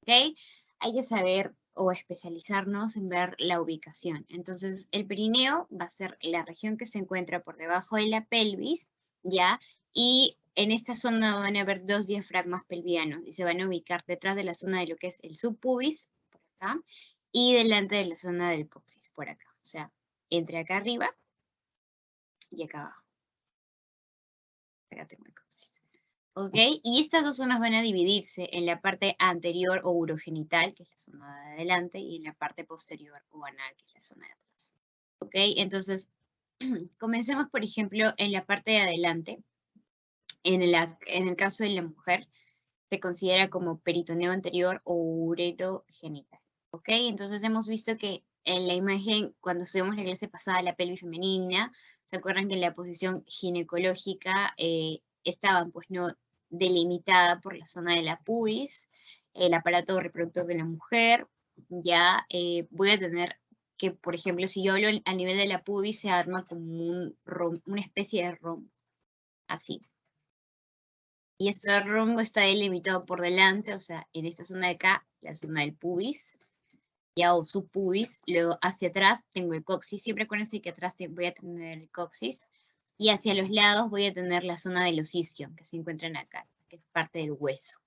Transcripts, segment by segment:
¿ok? Hay que saber o especializarnos en ver la ubicación. Entonces, el perineo va a ser la región que se encuentra por debajo de la pelvis, ¿ya? Y en esta zona van a haber dos diafragmas pelvianos y se van a ubicar detrás de la zona de lo que es el subpubis, por acá, y delante de la zona del coxis, por acá. O sea, entre acá arriba y acá abajo. Acá tengo el coxis. ¿Ok? Y estas dos zonas van a dividirse en la parte anterior o urogenital, que es la zona de adelante, y en la parte posterior o anal, que es la zona de atrás. ¿Ok? Entonces, comencemos, por ejemplo, en la parte de adelante. En el caso de la mujer, se considera como peritoneo anterior o urogenital. ¿Ok? Entonces, hemos visto que en la imagen, cuando estuvimos en la clase pasada, la pelvis femenina, ¿se acuerdan que en la posición ginecológica estaban, pues, no delimitada por la zona de la pubis, el aparato reproductor de la mujer? Ya voy a tener que, por ejemplo, si yo hablo a nivel de la pubis, se arma como una especie de rombo, así. Y este rombo está delimitado por delante, o sea, en esta zona de acá, la zona del pubis, ya o subpubis, luego hacia atrás tengo el coxis, siempre acuérdense que atrás voy a tener el coxis, y hacia los lados voy a tener la zona de los isquios, que se encuentran acá, que es parte del hueso,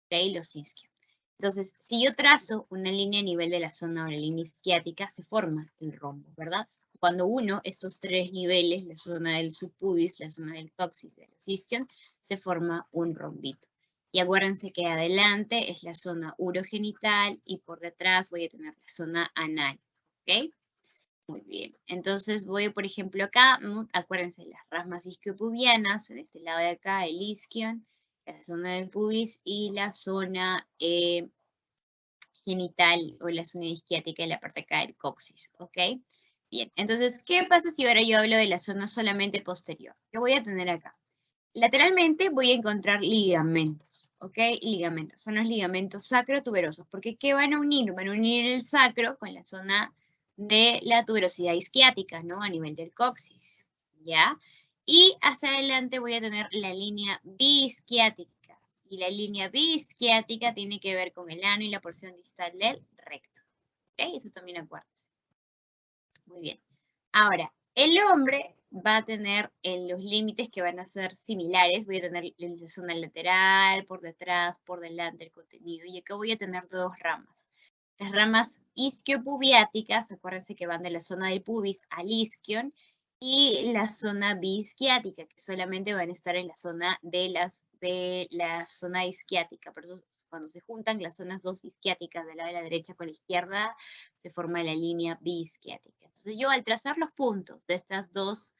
¿ok? Los isquios. Entonces, si yo trazo una línea a nivel de la zona o la línea isquiática, se forma el rombo, ¿verdad? Cuando uno estos tres niveles, la zona del subpubis, la zona del coxis, de los isquios, se forma un rombito. Y acuérdense que adelante es la zona urogenital y por detrás voy a tener la zona anal, ¿ok? Muy bien. Entonces voy, por ejemplo, acá, acuérdense, las ramas isquiopubianas, en este lado de acá, el isquion, la zona del pubis y la zona genital o la zona isquiática en la parte acá del coxis, ¿ok? Bien, entonces, ¿qué pasa si ahora yo hablo de la zona solamente posterior? ¿Qué voy a tener acá? Lateralmente voy a encontrar ligamentos, ¿ok? Ligamentos, son los ligamentos sacrotuberosos, porque ¿qué van a unir? Van a unir el sacro con la zona de la tuberosidad isquiática, ¿no? A nivel del coxis, ¿ya? Y hacia adelante voy a tener la línea biisquiática. Y la línea biisquiática tiene que ver con el ano y la porción distal del recto. ¿Ok? Eso también acuérdense. Muy bien. Ahora, el hombre va a tener los límites que van a ser similares. Voy a tener la zona lateral, por detrás, por delante el contenido. Y acá voy a tener dos ramas. Las ramas isquiopubiáticas, acuérdense que van de la zona del pubis al isquion, y la zona biisquiática, que solamente van a estar en la zona de la zona isquiática. Por eso cuando se juntan las zonas dos isquiáticas del lado de la derecha con la izquierda, se forma la línea biisquiática. Entonces yo al trazar los puntos de estas dos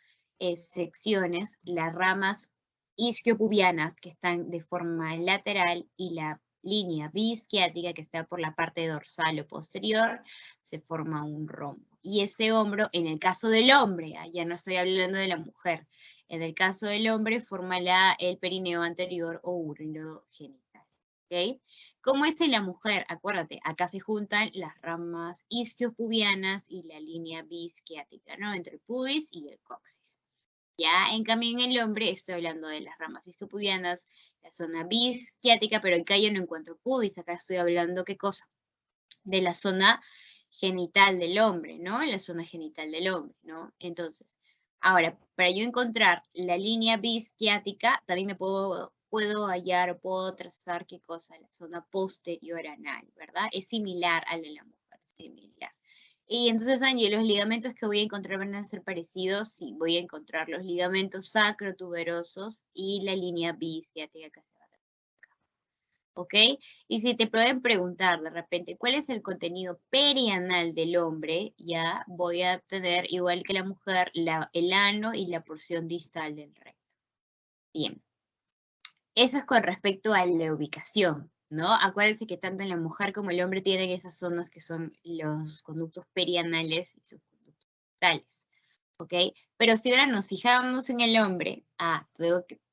secciones, las ramas isquiopubianas que están de forma lateral y la línea biisquiática que está por la parte dorsal o posterior, se forma un rombo. Y ese hombro, en el caso del hombre, ya no estoy hablando de la mujer, en el caso del hombre forma el perineo anterior o urogenital. ¿Ok? ¿Cómo es en la mujer? Acuérdate, acá se juntan las ramas isquiopubianas y la línea biisquiática, ¿no? Entre el pubis y el coxis. Ya, en cambio, en el hombre estoy hablando de las ramas isquiopubianas, la zona biisquiática, pero acá yo no encuentro pubis, acá estoy hablando, ¿qué cosa? De la zona genital del hombre, ¿no? La zona genital del hombre, ¿no? Entonces, ahora, para yo encontrar la línea biisquiática, también me puedo hallar o puedo trazar, ¿qué cosa? La zona posterior anal, ¿verdad? Es similar al de la mujer, similar. Y entonces, Angie, los ligamentos que voy a encontrar van a ser parecidos. Sí, voy a encontrar los ligamentos sacrotuberosos y la línea biisquiática que se va a dar acá. ¿Ok? Y si te pueden preguntar de repente, ¿cuál es el contenido perianal del hombre? Ya voy a tener, igual que la mujer, el ano y la porción distal del recto. Bien. Eso es con respecto a la ubicación, ¿no? Acuérdense que tanto en la mujer como el hombre tienen esas zonas que son los conductos perianales y sus conductos distales, ¿ok? Pero si ahora nos fijamos en el hombre,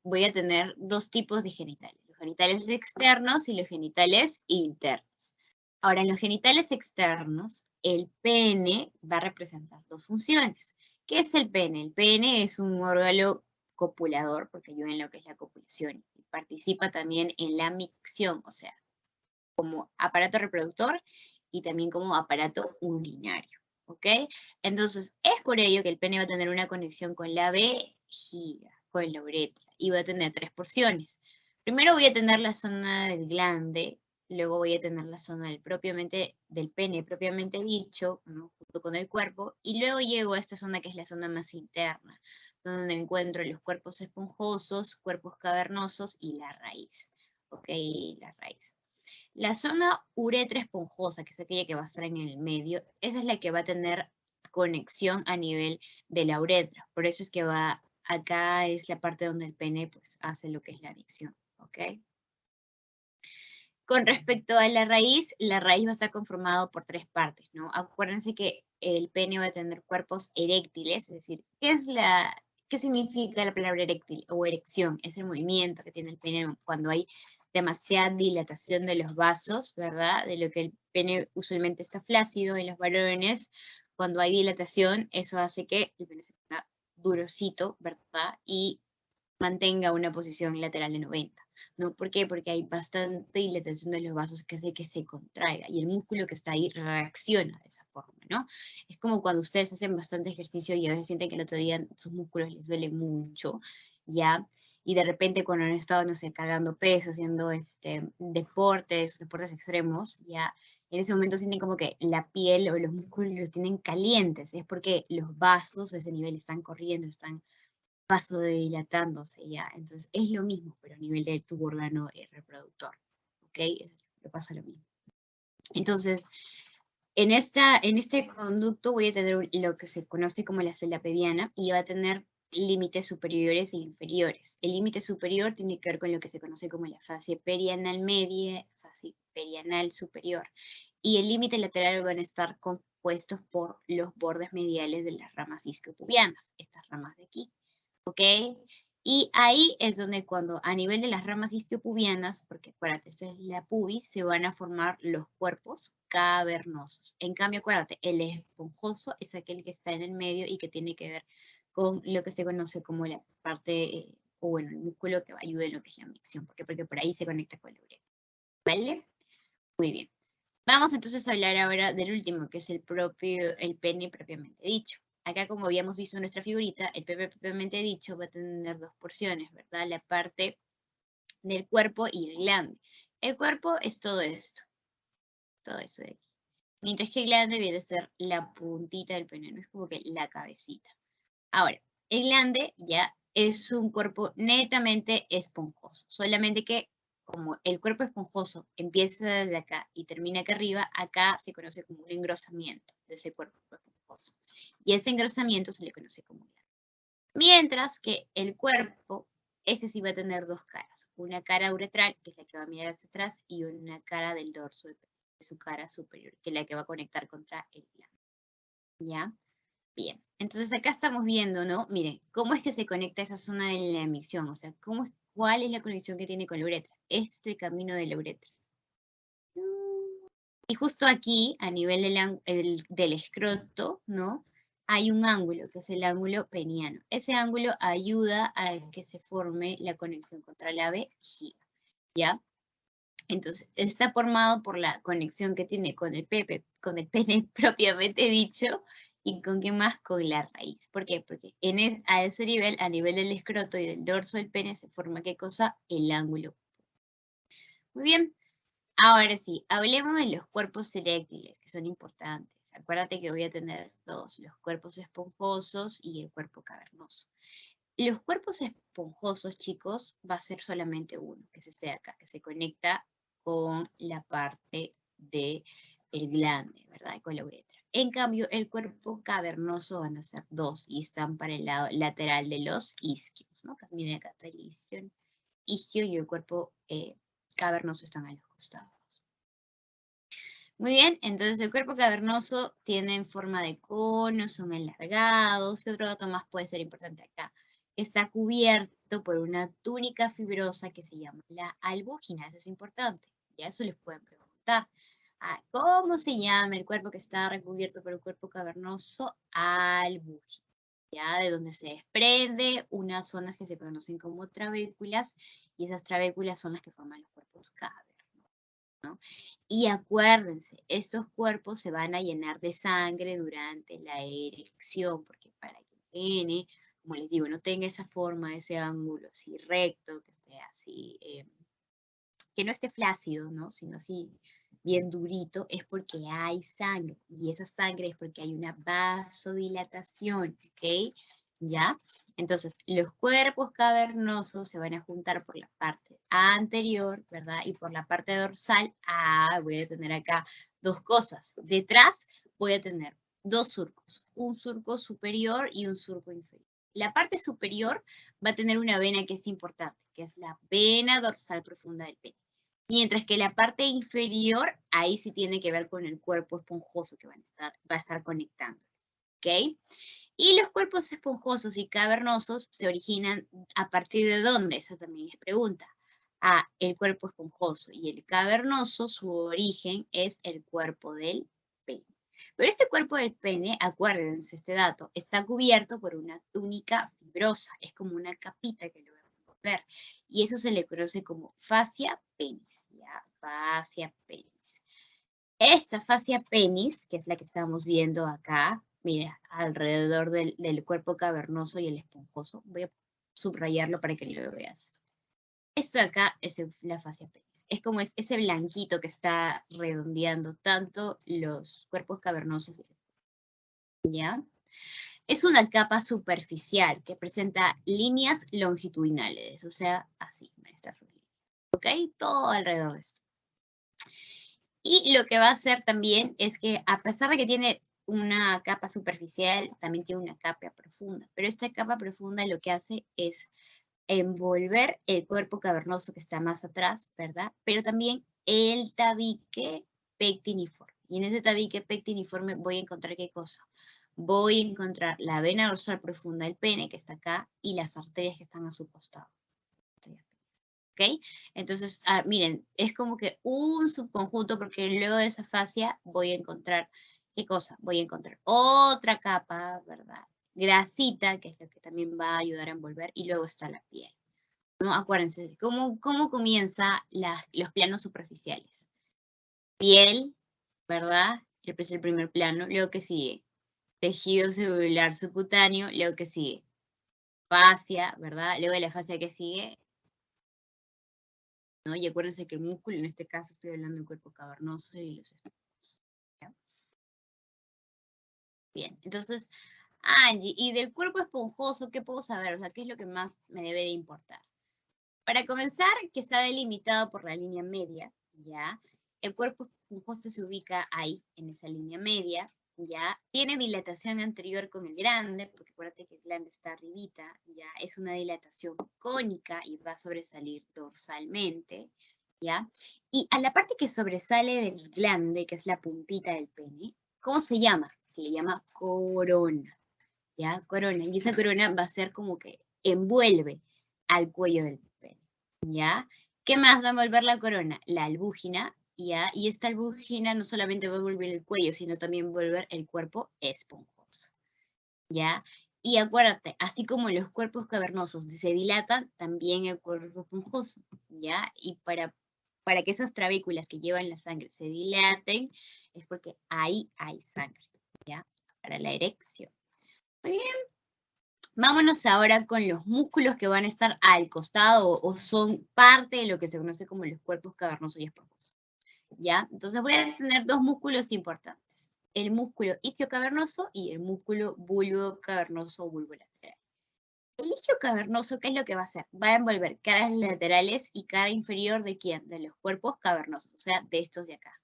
voy a tener dos tipos de genitales, los genitales externos y los genitales internos. Ahora, en los genitales externos, el pene va a representar dos funciones. ¿Qué es el pene? El pene es un órgano copulador, porque ayuda en lo que es la copulación, y participa también en la micción, o sea, como aparato reproductor y también como aparato urinario, ¿ok? Entonces, es por ello que el pene va a tener una conexión con la vejiga, con la uretra, y va a tener 3 porciones. Primero voy a tener la zona del glande, luego voy a tener la zona del pene propiamente dicho, ¿no? Junto con el cuerpo, y luego llego a esta zona que es la zona más interna, donde encuentro los cuerpos esponjosos, cuerpos cavernosos y la raíz, ¿ok? La raíz. La zona uretra esponjosa, que es aquella que va a estar en el medio, esa es la que va a tener conexión a nivel de la uretra. Por eso es que va, acá es la parte donde el pene pues hace lo que es la micción, ¿ok? Con respecto a la raíz va a estar conformado por 3 partes, ¿no? Acuérdense que el pene va a tener cuerpos eréctiles, es decir, ¿qué significa la palabra eréctil o erección? Es el movimiento que tiene el pene cuando hay demasiada dilatación de los vasos, ¿verdad? De lo que el pene usualmente está flácido en los varones. Cuando hay dilatación, eso hace que el pene se ponga durosito, ¿verdad? Y mantenga una posición lateral de 90, ¿no? ¿Por qué? Porque hay bastante dilatación de los vasos que hace que se contraiga y el músculo que está ahí reacciona de esa forma, ¿no? Es como cuando ustedes hacen bastante ejercicio y a veces sienten que el otro día sus músculos les duele mucho, ¿ya? Y de repente cuando han estado, no sé, cargando peso, haciendo deportes extremos, ¿ya? En ese momento sienten como que la piel o los músculos los tienen calientes, es porque los vasos a ese nivel están corriendo, están vasodilatándose ya. Entonces es lo mismo, pero a nivel de tu órgano reproductor. ¿Ok? Le pasa lo mismo. Entonces, en este conducto voy a tener lo que se conoce como la celda peviana y va a tener límites superiores e inferiores. El límite superior tiene que ver con lo que se conoce como la fase perianal media, fase perianal superior. Y el límite lateral van a estar compuestos por los bordes mediales de las ramas isquiopubianas, estas ramas de aquí. ¿Ok? Y ahí es donde cuando a nivel de las ramas isquiopubianas, porque acuérdate, esta es la pubis, se van a formar los cuerpos cavernosos. En cambio, acuérdate, el esponjoso es aquel que está en el medio y que tiene que ver con lo que se conoce como la parte, o bueno, el músculo que va a ayudar en lo que es la micción. ¿Por qué? Porque por ahí se conecta con la uretra. ¿Vale? Muy bien. Vamos entonces a hablar ahora del último, que es el pene propiamente dicho. Acá, como habíamos visto en nuestra figurita, el pene propiamente dicho va a tener 2 porciones, ¿verdad? La parte del cuerpo y el glande. El cuerpo es todo esto, todo eso de aquí. Mientras que el glande viene a ser la puntita del pene, no es como que la cabecita. Ahora, el glande ya es un cuerpo netamente esponjoso, solamente que como el cuerpo esponjoso empieza desde acá y termina acá arriba, acá se conoce como un engrosamiento de ese cuerpo esponjoso. Y ese engrosamiento se le conoce como glande. Mientras que el cuerpo, ese sí va a tener 2 caras. Una cara uretral, que es la que va a mirar hacia atrás, y una cara del dorso de su cara superior, que es la que va a conectar contra el glande. ¿Ya? Bien, entonces acá estamos viendo, ¿no? Miren, ¿cómo es que se conecta esa zona de la micción? O sea, ¿cuál es la conexión que tiene con la uretra? Este es el camino de la uretra. Y justo aquí, a nivel del escroto, ¿no? Hay un ángulo, que es el ángulo peniano. Ese ángulo ayuda a que se forme la conexión contra la vejiga, ¿ya? Entonces, está formado por la conexión que tiene con el pene propiamente dicho, y con qué más, con la raíz. ¿Por qué? Porque a ese nivel, a nivel del escroto y del dorso del pene, se forma ¿qué cosa? El ángulo. Muy bien. Ahora sí, hablemos de los cuerpos eréctiles, que son importantes. Acuérdate que voy a tener dos, los cuerpos esponjosos y el cuerpo cavernoso. Los cuerpos esponjosos, chicos, va a ser solamente uno, que es este de acá, que se conecta con la parte del glande, ¿verdad? Con la uretra. En cambio, el cuerpo cavernoso van a ser dos y están para el lado lateral de los isquios, ¿no? Miren, acá está el isquio y el cuerpo cavernoso están a los costados. Muy bien, entonces el cuerpo cavernoso tiene forma de cono, son alargados. ¿Qué otro dato más puede ser importante acá? Está cubierto por una túnica fibrosa que se llama la albúgina. Eso es importante. Ya eso les pueden preguntar. ¿Cómo se llama el cuerpo que está recubierto por el cuerpo cavernoso? Albúgina. Ya de donde se desprende unas zonas que se conocen como trabéculas, y esas trabéculas son las que forman los cuerpos cavernosos. Y acuérdense, estos cuerpos se van a llenar de sangre durante la erección, porque para que el pene, como les digo, no tenga esa forma, ese ángulo así recto, que esté así, que no esté flácido, ¿no? Sino así bien durito, es porque hay sangre. Y esa sangre es porque hay una vasodilatación, ¿ok? ¿Ya? Entonces, los cuerpos cavernosos se van a juntar por la parte anterior, ¿verdad? Y por la parte dorsal, voy a tener acá dos cosas. Detrás voy a tener dos surcos, un surco superior y un surco inferior. La parte superior va a tener una vena que es importante, que es la vena dorsal profunda del pene. Mientras que la parte inferior, ahí sí tiene que ver con el cuerpo esponjoso que va a estar conectando, ¿ok? Y los cuerpos esponjosos y cavernosos se originan a partir de dónde, esa también es pregunta. El cuerpo esponjoso y el cavernoso, su origen es el cuerpo del pene. Pero este cuerpo del pene, acuérdense este dato, está cubierto por una túnica fibrosa, es como una capita que lo vamos a ver. Y eso se le conoce como fascia penis, ¿ya? Fascia penis. Esta fascia penis, que es la que estamos viendo acá, mira, alrededor del cuerpo cavernoso y el esponjoso. Voy a subrayarlo para que lo veas. Esto de acá es la fascia penis. Es como ese blanquito que está redondeando tanto los cuerpos cavernosos. ¿Ya? Es una capa superficial que presenta líneas longitudinales, o sea, así, estas líneas. ¿Ok? Todo alrededor de esto. Y lo que va a hacer también es que a pesar de que tiene una capa superficial, también tiene una capa profunda. Pero esta capa profunda lo que hace es envolver el cuerpo cavernoso que está más atrás, ¿verdad? Pero también el tabique pectiniforme. Y en ese tabique pectiniforme voy a encontrar ¿qué cosa? Voy a encontrar la vena dorsal profunda del pene, que está acá, y las arterias que están a su costado. ¿Ok? Entonces, miren, es como que un subconjunto, porque luego de esa fascia voy a encontrar, ¿qué cosa? Voy a encontrar otra capa, ¿verdad? Grasita, que es lo que también va a ayudar a envolver, y luego está la piel. ¿No? Acuérdense, ¿cómo comienza los planos superficiales? Piel, ¿verdad? Es el primer plano, luego que sigue tejido celular subcutáneo, luego que sigue fascia, ¿verdad? Luego de la fascia que sigue, ¿no? Y acuérdense que el músculo, en este caso estoy hablando del cuerpo cavernoso y los esponjosos. ¿Ya? Bien, entonces, Angie, ¿y del cuerpo esponjoso qué puedo saber? O sea, ¿qué es lo que más me debe de importar? Para comenzar, que está delimitado por la línea media, ¿ya? El cuerpo esponjoso se ubica ahí, en esa línea media, ¿ya? Tiene dilatación anterior con el glande, porque acuérdate que el glande está arribita, ¿ya? Es una dilatación cónica y va a sobresalir dorsalmente, ¿ya? Y a la parte que sobresale del glande, que es la puntita del pene, ¿cómo se llama? Se le llama corona, ¿ya? Corona. Y esa corona va a ser como que envuelve al cuello del pene, ¿ya? ¿Qué más va a envolver la corona? La albúgina, ¿ya? Y esta albúgina no solamente va a envolver el cuello, sino también va a envolver el cuerpo esponjoso, ¿ya? Y acuérdate, así como los cuerpos cavernosos se dilatan, también el cuerpo esponjoso, ¿ya? Y para que esas trabéculas que llevan la sangre se dilaten, es porque ahí hay sangre, ¿ya? Para la erección. Muy bien. Vámonos ahora con los músculos que van a estar al costado o son parte de lo que se conoce como los cuerpos cavernosos y esponjosos. ¿Ya? Entonces voy a tener dos músculos importantes. El músculo isquiocavernoso y el músculo bulbocavernoso o bulbolateral. El isquiocavernoso, ¿qué es lo que va a hacer? Va a envolver caras laterales y cara inferior ¿de quién? De los cuerpos cavernosos, o sea, de estos de acá,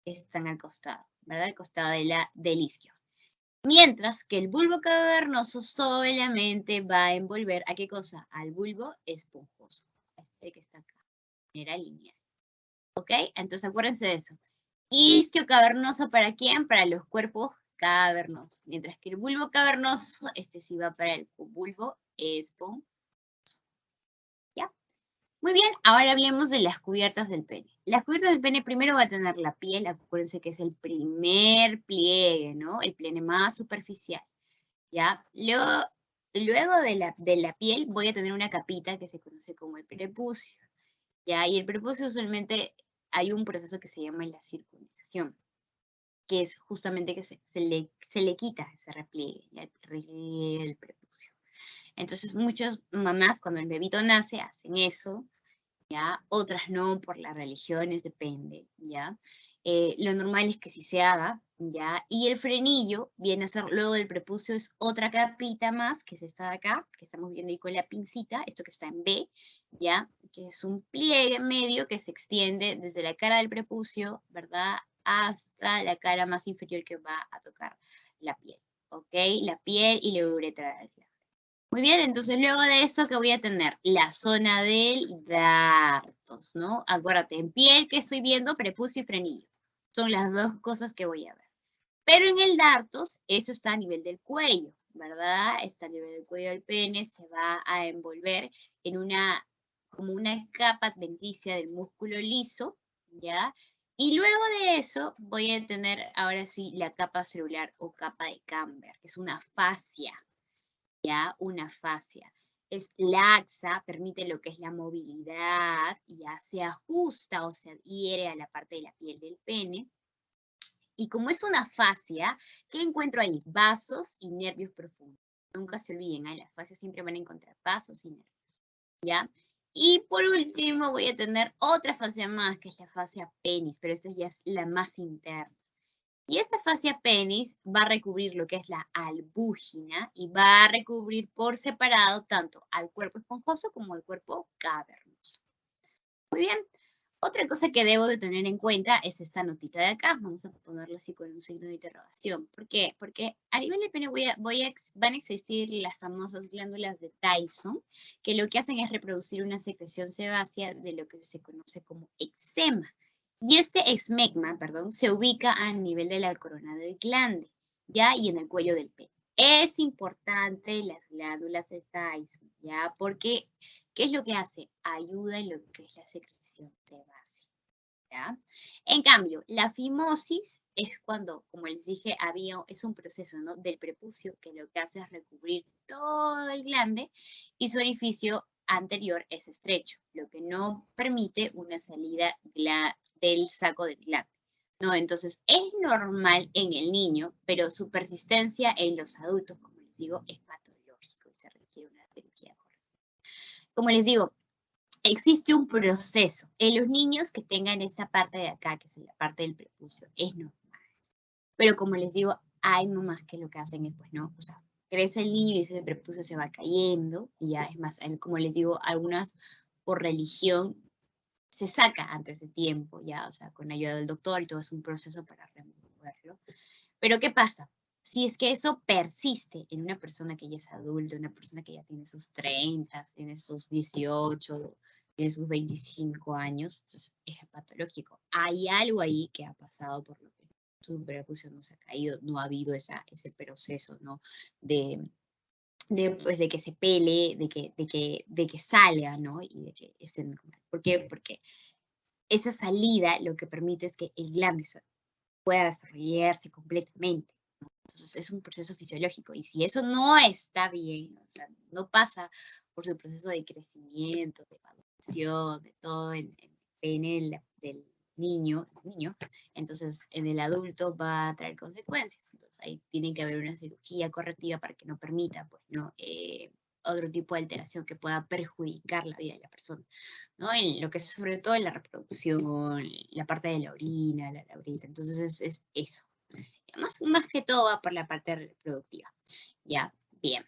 que están al costado, ¿verdad? Al costado del isquio. Mientras que el bulbo cavernoso solamente va a envolver, ¿a qué cosa? Al bulbo esponjoso, este que está acá, de manera lineal. ¿Ok? Entonces acuérdense de eso. Isquio cavernoso, ¿para quién? Para los cuerpos cavernosos. Mientras que el bulbo cavernoso, este sí va para el bulbo esponjoso. ¿Ya? Muy bien, ahora hablemos de las cubiertas del pene. Las cubiertas del pene primero va a tener la piel, acuérdense que es el primer pliegue, ¿no? El pliegue más superficial, ¿ya? Luego de la piel voy a tener una capita que se conoce como el prepucio, ¿ya? Y el prepucio usualmente hay un proceso que se llama la circundización, que es justamente que se le quita ese repliegue, ya, el repliegue del prepucio. Entonces, muchas mamás cuando el bebito nace hacen eso, ¿ya? Otras no, por las religiones, depende, ¿ya? Lo normal es que sí se haga, ¿ya? Y el frenillo viene a ser, luego del prepucio, es otra capita más, que es esta de acá, que estamos viendo ahí con la pincita, esto que está en B, ¿ya? Que es un pliegue medio que se extiende desde la cara del prepucio, ¿verdad? Hasta la cara más inferior que va a tocar la piel, ¿ok? La piel y la uretra del glande. Muy bien, entonces luego de eso, ¿qué voy a tener? La zona del dartos, ¿no? Acuérdate, en piel que estoy viendo, prepucio y frenillo. Son las dos cosas que voy a ver. Pero en el dartos, eso está a nivel del cuello, ¿verdad? Está a nivel del cuello del pene, se va a envolver en como una capa adventicia del músculo liso, ¿ya? Y luego de eso voy a tener ahora sí la capa celular o capa de Camber, que es una fascia, ¿ya? Una fascia. Es laxa, permite lo que es la movilidad, ya se ajusta o se adhiere a la parte de la piel del pene. Y como es una fascia, ¿qué encuentro ahí? Vasos y nervios profundos. Nunca se olviden, en las fascias siempre van a encontrar vasos y nervios, ¿ya? Y por último voy a tener otra fascia más, que es la fascia penis, pero esta ya es la más interna. Y esta fascia penis va a recubrir lo que es la albúgina y va a recubrir por separado tanto al cuerpo esponjoso como al cuerpo cavernoso. Muy bien. Otra cosa que debo de tener en cuenta es esta notita de acá. Vamos a ponerla así con un signo de interrogación. ¿Por qué? Porque a nivel del pene van a existir las famosas glándulas de Tyson, que lo que hacen es reproducir una secreción sebácea de lo que se conoce como eczema. Y este esmegma, perdón, se ubica a nivel de la corona del glande, ¿ya? Y en el cuello del pene. Es importante las glándulas de Tyson, ¿ya? Porque ¿qué es lo que hace? Ayuda en lo que es la secreción sebácea, ¿ya? En cambio, la fimosis es cuando, como les dije, es un proceso, ¿no?, del prepucio que lo que hace es recubrir todo el glande y su orificio anterior es estrecho, lo que no permite una salida del saco del glande, ¿no? Entonces, es normal en el niño, pero su persistencia en los adultos, como les digo, es patológico y se requiere una cirugía. Como les digo, existe un proceso. En los niños que tengan esta parte de acá, que es la parte del prepucio, es normal. Pero como les digo, hay mamás que lo que hacen es, pues no, o sea, crece el niño y ese prepucio se va cayendo, y ya es más, como les digo, algunas por religión se saca antes de tiempo, ya, o sea, con ayuda del doctor y todo es un proceso para removerlo. Pero ¿qué pasa? Si es que eso persiste en una persona que ya es adulta, una persona que ya tiene sus 30, tiene sus 18, tiene sus 25 años, entonces es patológico. Hay algo ahí que ha pasado por lo que su prepucio no se ha caído, no ha habido ese proceso, ¿no? Pues, de que se pele, de que salga, ¿no? Y de que esté normal. ¿Por qué? Porque esa salida lo que permite es que el glande pueda desarrollarse completamente, ¿no? Entonces es un proceso fisiológico y si eso no está bien, o sea, no pasa por su proceso de crecimiento, de maduración, de todo en el pene del niño, entonces en el adulto va a traer consecuencias. Entonces ahí tiene que haber una cirugía correctiva para que no permita, pues, ¿no? Otro tipo de alteración que pueda perjudicar la vida de la persona, ¿no? En lo que es sobre todo en la reproducción, la parte de la orina, la uretra. Entonces es eso. Más que todo va por la parte reproductiva. ¿Ya? Bien.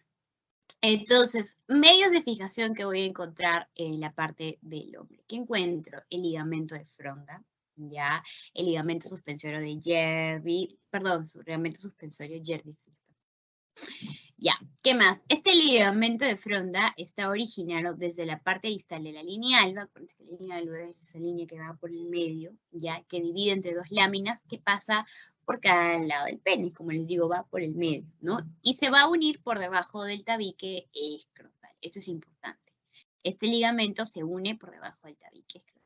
Entonces, medios de fijación que voy a encontrar en la parte del hombre. ¿Qué encuentro? El ligamento de Fronda, ¿ya? El ligamento suspensorio de Gervais, perdón, el ligamento suspensorio Gervais. Ya, ¿qué más? Este ligamento de Fronda está originado desde la parte distal de la línea alba, con esa línea alba es esa línea que va por el medio, ya, que divide entre dos láminas que pasa por cada lado del pene, como les digo, va por el medio, ¿no? Y se va a unir por debajo del tabique escrotal. Esto es importante. Este ligamento se une por debajo del tabique escrotal.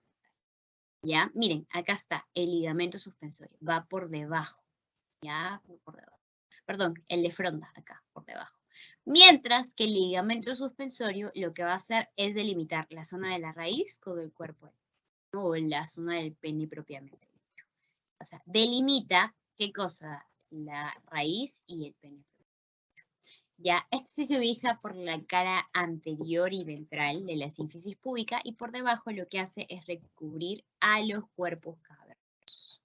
¿Ya? Miren, acá está el ligamento suspensorio, va por debajo, ¿ya? Por debajo. Perdón, el de Fronda, acá, por debajo. Mientras que el ligamento suspensorio lo que va a hacer es delimitar la zona de la raíz con el cuerpo. ¿no? O la zona del pene propiamente dicho. O sea, delimita, ¿qué cosa? La raíz y el pene. Ya, este se ubica por la cara anterior y ventral de la sínfisis púbica y por debajo lo que hace es recubrir a los cuerpos cavernosos.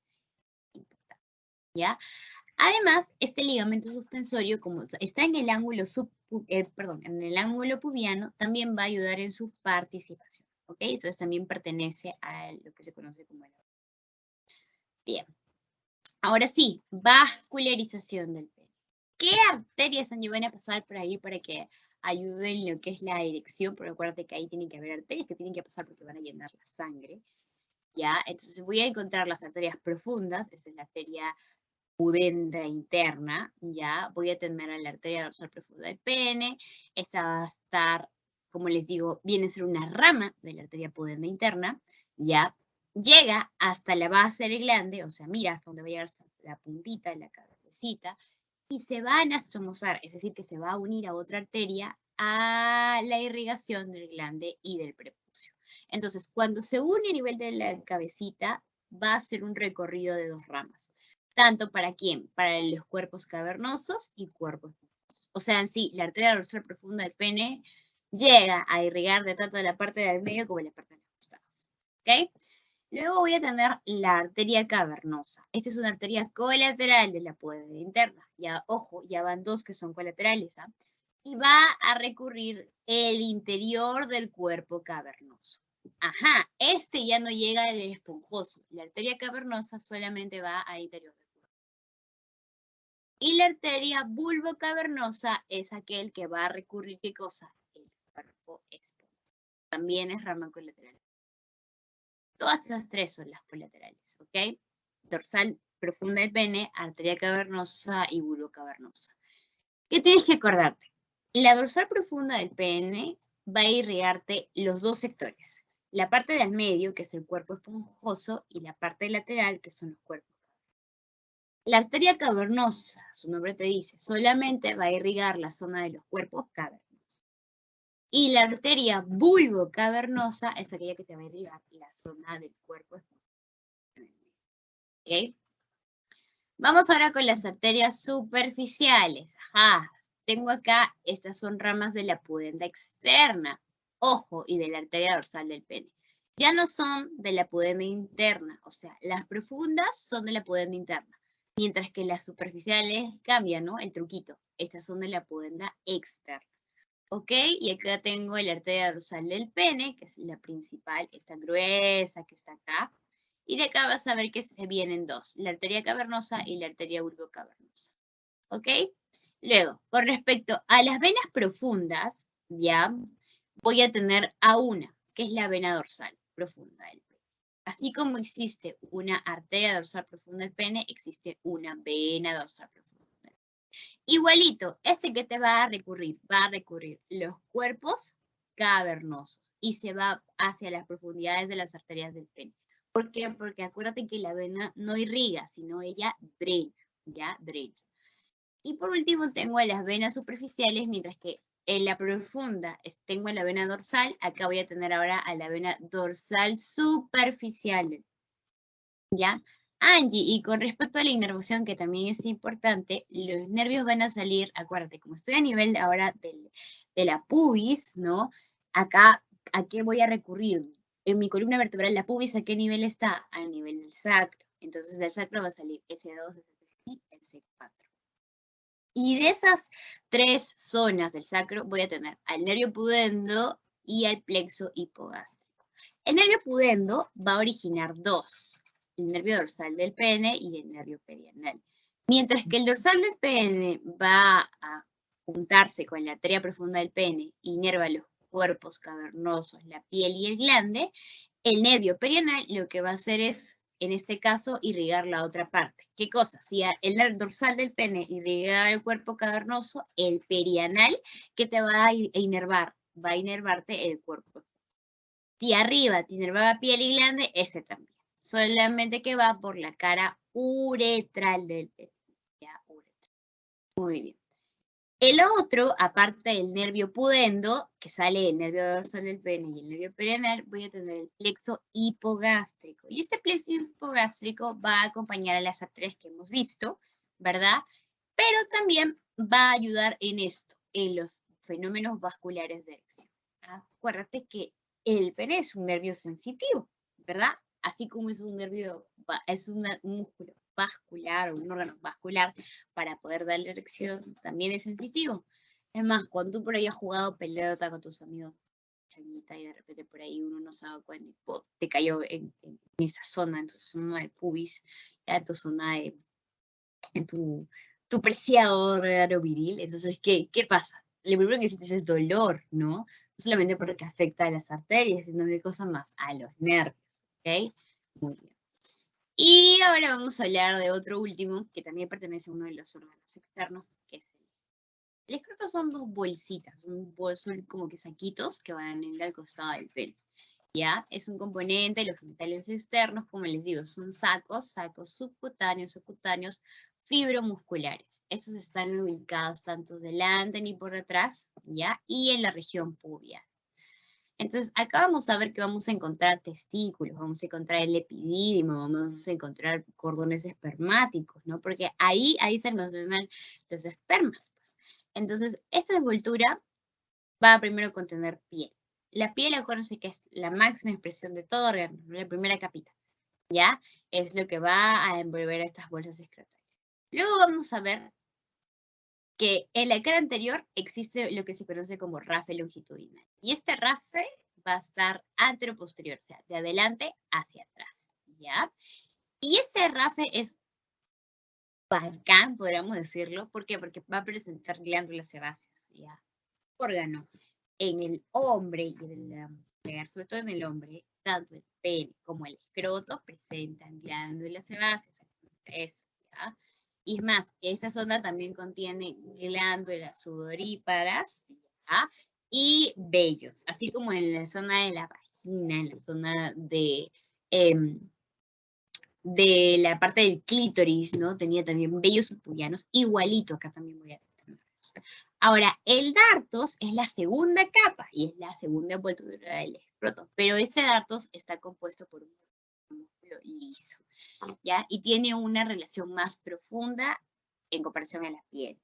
¿Ya? Además, este ligamento suspensorio, como está en el ángulo en el ángulo pubiano, también va a ayudar en su participación. ¿Ok? Entonces también pertenece a lo que se conoce como el. Bien. Ahora sí, vascularización del pene. ¿Qué arterias van a pasar por ahí para que ayuden en lo que es la erección? Pero acuérdate que ahí tienen que haber arterias que tienen que pasar porque van a llenar la sangre. ¿Ya? Entonces voy a encontrar las arterias profundas, esa es la arteria pudenda interna, ¿ya? Voy a tener a la arteria dorsal profunda del pene, esta va a estar, como les digo, viene a ser una rama de la arteria pudenda interna, ¿ya? Llega hasta la base del glande, o sea, mira hasta donde va a llegar hasta la puntita de la cabecita, y se va a anastomosar, es decir, que se va a unir a otra arteria a la irrigación del glande y del prepucio. Entonces, cuando se une a nivel de la cabecita, va a ser un recorrido de dos ramas. ¿Tanto para quién? Para los cuerpos cavernosos y cuerpos esponjosos. O sea, en sí, la arteria dorsal profunda del pene llega a irrigar de tanto la parte del medio como la parte de los costados. ¿Ok? Luego voy a tener la arteria cavernosa. Esta es una arteria colateral de la pudenda interna. Ya, ojo, ya van dos que son colaterales. ¿Ah? Y va a recurrir el interior del cuerpo cavernoso. Ajá, este ya no llega al esponjoso. La arteria cavernosa solamente va al interior del cuerpo. Y la arteria bulbocavernosa es aquel que va a recurrir, ¿qué cosa? El cuerpo esponjoso. También es rama colateral. Todas esas tres son las colaterales, ¿ok? Dorsal profunda del pene, arteria cavernosa y bulbocavernosa. ¿Qué tienes que acordarte? La dorsal profunda del pene va a irrigarte los dos sectores. La parte del medio, que es el cuerpo esponjoso, y la parte lateral, que son los cuerpos. La arteria cavernosa, su nombre te dice, solamente va a irrigar la zona de los cuerpos cavernosos. Y la arteria bulbocavernosa es aquella que te va a irrigar la zona del cuerpo esponjoso. ¿Ok? Vamos ahora con las arterias superficiales. Ajá, tengo acá, estas son ramas de la pudenda externa, ojo, y de la arteria dorsal del pene. Ya no son de la pudenda interna, o sea, las profundas son de la pudenda interna, mientras que las superficiales cambian, ¿no? El truquito. Estas son de la pudenda externa. ¿Ok? Y acá tengo la arteria dorsal del pene, que es la principal, esta gruesa que está acá. Y de acá vas a ver que se vienen dos, la arteria cavernosa y la arteria bulbocavernosa. ¿Ok? Luego, con respecto a las venas profundas, ya, voy a tener a una, que es la vena dorsal profunda del pene. Así como existe una arteria dorsal profunda del pene, existe una vena dorsal profunda. Igualito, ese que te va a recurrir los cuerpos cavernosos y se va hacia las profundidades de las arterias del pene. ¿Por qué? Porque acuérdate que la vena no irriga, sino ella drena, ¿ya? Drena. Y por último tengo a las venas superficiales, mientras que en la profunda tengo a la vena dorsal, acá voy a tener ahora a la vena dorsal superficial, ¿ya? Angie, y con respecto a la inervación, que también es importante, los nervios van a salir, acuérdate, como estoy a nivel ahora de la pubis, ¿no? Acá, ¿a qué voy a recurrir? En mi columna vertebral, la pubis, ¿a qué nivel está? Al nivel del sacro. Entonces, del sacro va a salir S2, S3 y S4. Y de esas tres zonas del sacro voy a tener al nervio pudendo y al plexo hipogástrico. El nervio pudendo va a originar dos, el nervio dorsal del pene y el nervio perianal. Mientras que el dorsal del pene va a juntarse con la arteria profunda del pene y inerva los cuerpos cavernosos, la piel y el glande, el nervio perianal lo que va a hacer es, en este caso, irrigar la otra parte. ¿Qué cosa? Si el nervio dorsal del pene irriga el cuerpo cavernoso, el perianal, que te va a inervar? Va a inervarte el cuerpo. Si arriba te inervaba piel y glande, ese también. Solamente que va por la cara uretral del pene. Ya, uretral. Muy bien. El otro, aparte del nervio pudendo, que sale del nervio dorsal del pene y el nervio perianal, voy a tener el plexo hipogástrico. Y este plexo hipogástrico va a acompañar a las arterias que hemos visto, ¿verdad? Pero también va a ayudar en esto, en los fenómenos vasculares de erección. Acuérdate que el pene es un nervio sensitivo, ¿verdad? Así como es un nervio, es un músculo vascular o un órgano vascular para poder darle erección, también es sensitivo. Es más, cuando tú por ahí has jugado pelota con tus amigos, chanita, y de repente por ahí uno no se da cuenta y te cayó en esa zona, en tu zona del pubis, en tu zona de, en tu preciado órgano viril. Entonces, ¿qué pasa? Lo primero que sientes es dolor, ¿no? No solamente porque afecta a las arterias, sino que cosa más, a los nervios, ¿ok? Muy bien. Y ahora vamos a hablar de otro último, que también pertenece a uno de los órganos externos, que es el escroto. Son dos bolsitas, son como que saquitos que van en al costado del pene. ¿Ya? Es un componente de los genitales externos, como les digo, son sacos subcutáneos o cutáneos fibromusculares. Estos están ubicados tanto delante ni por detrás, ¿ya? Y en la región pubiana. Entonces, acá vamos a ver que vamos a encontrar testículos, vamos a encontrar el epidídimo, vamos a encontrar cordones espermáticos, ¿no? Porque ahí se almacenan los espermas, pues. Entonces, esta envoltura va a primero contener piel. La piel, acuérdense que es la máxima expresión de todo órgano, la primera capita, ¿ya? Es lo que va a envolver a estas bolsas escrotales. Luego vamos a ver que en la cara anterior existe lo que se conoce como rafe longitudinal. Y este rafe va a estar anteroposterior, o sea, de adelante hacia atrás, ¿ya? Y este rafe es bacán, podríamos decirlo. ¿Por qué? Porque va a presentar glándulas sebáceas, ¿ya? Órgano en el hombre y en la mujer, sobre todo en el hombre, tanto el pene como el escroto presentan glándulas sebáceas. Eso, ¿ya? Y es más, esta zona también contiene glándulas sudoríparas, ¿ya? Y vellos, así como en la zona de la vagina, en la zona de la parte del clítoris, ¿no? Tenía también vellos subpubianos, igualito acá también voy a tenerlos. Ahora, el dartos es la segunda capa y es la segunda envoltura del escroto, pero este dartos está compuesto por un músculo liso, ¿ya? Y tiene una relación más profunda en comparación a la piel,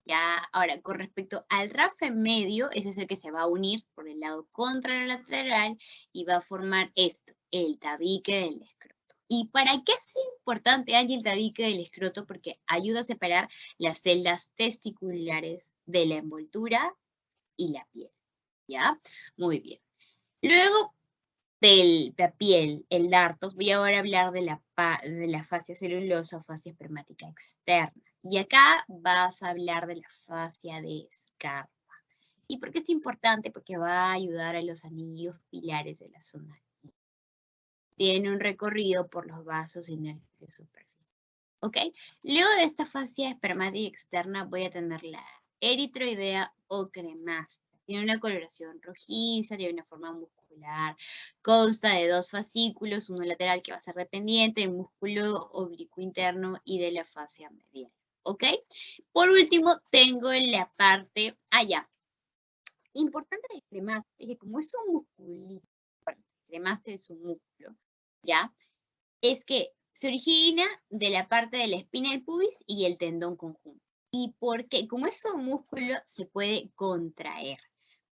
¿ya? Ahora, con respecto al rafe medio, ese es el que se va a unir por el lado contralateral y va a formar esto, el tabique del escroto. ¿Y para qué es importante, Angie, el tabique del escroto? Porque ayuda a separar las celdas testiculares de la envoltura y la piel, ¿ya? Muy bien. Luego de la piel, el dartos, voy ahora a hablar de la fascia celulosa o fascia espermática externa. Y acá vas a hablar de la fascia de Scarpa. ¿Y por qué es importante? Porque va a ayudar a los anillos pilares de la zona. Tiene un recorrido por los vasos y nervios superficiales. ¿Ok? Luego de esta fascia espermática externa voy a tener la eritroidea o cremástera. Tiene una coloración rojiza, tiene una forma muscular, consta de dos fascículos, uno lateral que va a ser dependiente del músculo oblicuo interno y de la fascia medial. ¿Ok? Por último, tengo la parte allá. Importante del cremáster es que como es un musculito, el cremáster es un músculo, ¿ya? Es que se origina de la parte de la espina del pubis y el tendón conjunto. ¿Y por qué? Como es un músculo, se puede contraer,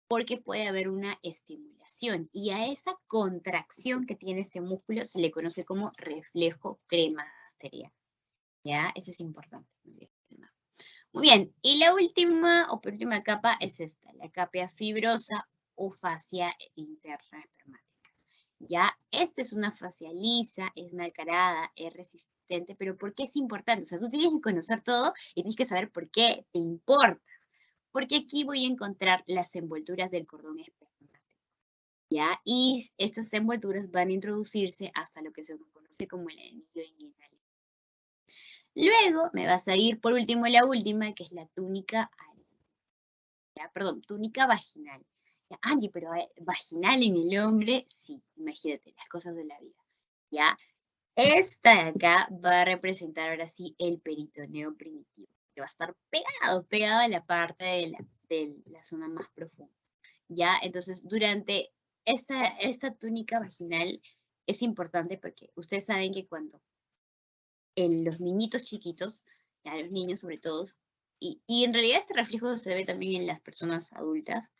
porque puede haber una estimulación. Y a esa contracción que tiene este músculo se le conoce como reflejo cremasteriano. ¿Ya? Eso es importante. Muy bien. Y la última o penúltima capa es esta, la capa fibrosa o fascia interna espermática. ¿Ya? Esta es una fascia lisa, es nacarada, es resistente, pero ¿por qué es importante? O sea, tú tienes que conocer todo y tienes que saber por qué te importa. Porque aquí voy a encontrar las envolturas del cordón espermático, ¿ya? Y estas envolturas van a introducirse hasta lo que se conoce como el anillo inguinal. Luego me va a salir, por último, la última, que es la túnica túnica vaginal. Angie, pero vaginal en el hombre, sí, imagínate, las cosas de la vida, ¿ya? Esta de acá va a representar ahora sí el peritoneo primitivo. porque va a estar pegado a la parte de la zona más profunda, ¿ya? Entonces, durante esta túnica vaginal es importante porque ustedes saben que cuando los niñitos chiquitos, ya los niños sobre todo, y en realidad este reflejo se ve también en las personas adultas,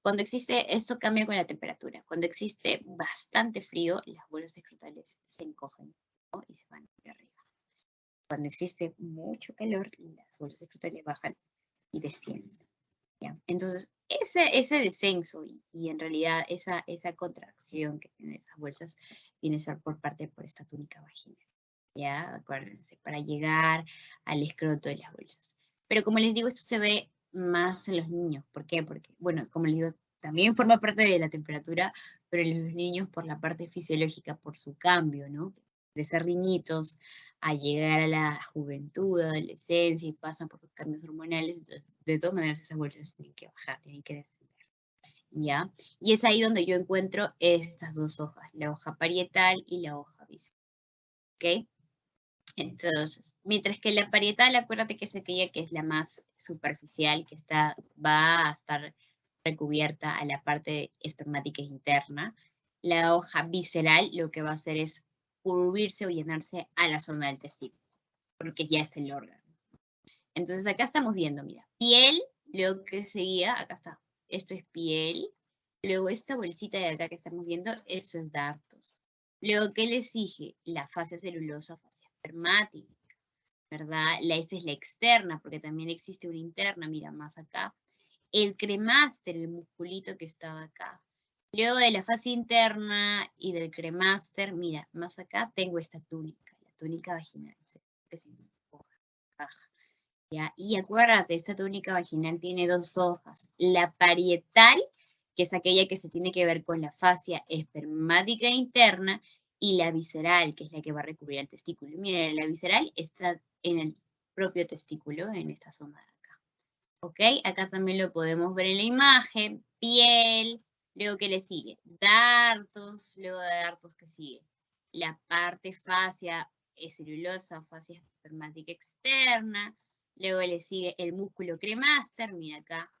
cuando existe, esto cambia con la temperatura, cuando existe bastante frío, las bolas escrotales se encogen, ¿no? Y se van hacia arriba. Cuando existe mucho calor, las bolas escrotales bajan y descienden, ¿ya? Entonces, ese descenso y en realidad esa contracción que tienen esas bolsas viene a ser por esta túnica vaginal. ¿Ya? Acuérdense, para llegar al escroto de las bolsas. Pero como les digo, esto se ve más en los niños. ¿Por qué? Porque, bueno, como les digo, también forma parte de la temperatura, pero en los niños por la parte fisiológica, por su cambio, ¿no? De ser niñitos a llegar a la juventud, adolescencia y pasan por los cambios hormonales, entonces, de todas maneras esas bolsas tienen que bajar, tienen que descender, ¿ya? Y es ahí donde yo encuentro estas dos hojas, la hoja parietal y la hoja visceral, ¿ok? Entonces, mientras que la parietal, acuérdate que es aquella que es la más superficial, que va a estar recubierta a la parte espermática interna. La hoja visceral lo que va a hacer es cubrirse o llenarse a la zona del testículo, porque ya es el órgano. Entonces acá estamos viendo, mira, piel, luego que seguía, acá está, esto es piel, luego esta bolsita de acá que estamos viendo, eso es dartos. Luego, ¿qué le sigue? La fascia celulosa, fascia espermática, ¿verdad? Esa es la externa, porque también existe una interna, mira, más acá. El cremaster, el musculito que estaba acá. Luego de la fascia interna y del cremaster, mira, más acá tengo esta túnica, la túnica vaginal, que se baja. ¿Ya? Y acuérdate, esta túnica vaginal tiene dos hojas. La parietal, que es aquella que se tiene que ver con la fascia espermática interna, y la visceral, que es la que va a recubrir el testículo. Miren, la visceral está en el propio testículo, en esta zona de acá. ¿Ok? Acá también lo podemos ver en la imagen. Piel, luego que le sigue dartos, luego de dartos que sigue la parte fascia celulosa, fascia espermática externa. Luego le sigue el músculo cremaster, mira acá,